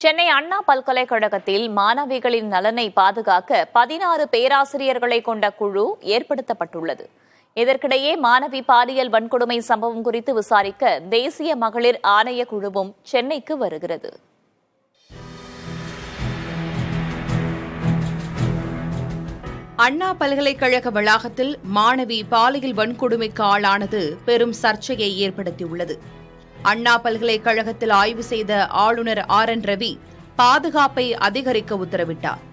சென்னை அண்ணா பல்கலைக்கழகத்தில் மாணவிகளின் நலனை பாதுகாக்க 16 பேராசிரியர்களை கொண்ட குழு ஏற்படுத்தப்பட்டுள்ளது. இதற்கிடையே மாணவி பாலியல் வன்கொடுமை சம்பவம் குறித்து விசாரிக்க தேசிய மகளிர் ஆணைய குழுவும் சென்னைக்கு வருகிறது. அண்ணா பல்கலைக்கழக வளாகத்தில் மாணவி பாலியல் வன்கொடுமைக்கு ஆளானது பெரும் சர்ச்சையை ஏற்படுத்தியுள்ளது. அண்ணா பல்கலைக்கழகத்தில் ஆய்வு செய்த ஆளுநர் RN ரவி பாதுகாப்பை அதிகரிக்க உத்தரவிட்டார்.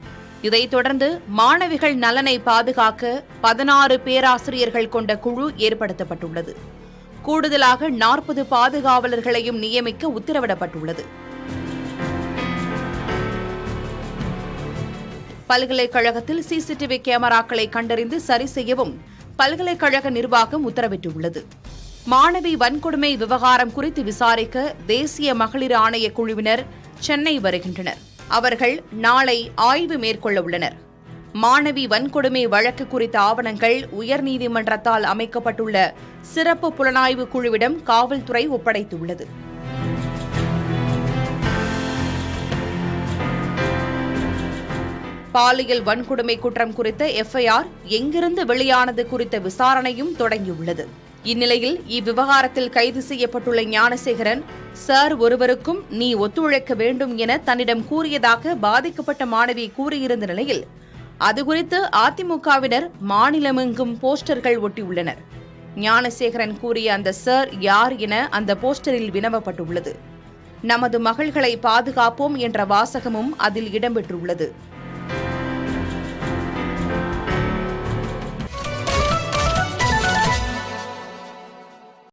இதைத் தொடர்ந்து மாணவிகள் நலனை பாதுகாக்க 16 பேராசிரியர்கள் கொண்ட குழு ஏற்படுத்தப்பட்டுள்ளது. கூடுதலாக 40 பாதுகாவலர்களையும் நியமிக்க உத்தரவிடப்பட்டுள்ளது. பல்கலைக்கழகத்தில் CCTV கேமராக்களை கண்டறிந்து சரி செய்யவும் பல்கலைக்கழக நிர்வாகம் உத்தரவிட்டுள்ளது. மாணவி வன்கொடுமை விவகாரம் குறித்து விசாரிக்க தேசிய மகளிர் ஆணைய குழுவினர் சென்னை வருகின்றனர். அவர்கள் நாளை ஆய்வு மேற்கொள்ள உள்ளனர். மாணவி வன்கொடுமை வழக்கு குறித்த ஆவணங்கள் உயர்நீதிமன்றத்தால் அமைக்கப்பட்டுள்ள சிறப்பு புலனாய்வு குழுவிடம் காவல்துறை ஒப்படைத்துள்ளது. பாலியல் வன்கொடுமை குற்றம் குறித்த FIR எங்கிருந்து வெளியானது குறித்த விசாரணையும் தொடங்கியுள்ளது. இந்நிலையில் இவ்விவகாரத்தில் கைது செய்யப்பட்டுள்ள ஞானசேகரன் சார் ஒருவருக்கும் நீ ஒத்துழைக்க வேண்டும் என தன்னிடம் கூறியதாக பாதிக்கப்பட்ட மாணவி கூறியிருந்த நிலையில் அதுகுறித்து அதிமுகவினர் மாநிலமெங்கும் போஸ்டர்கள் ஒட்டியுள்ளனர். ஞானசேகரன் கூறிய அந்த சார் யார் என அந்த போஸ்டரில் வினவப்பட்டுள்ளது. நமது மகள்களை பாதுகாப்போம் என்ற வாசகமும் அதில் இடம்பெற்றுள்ளது.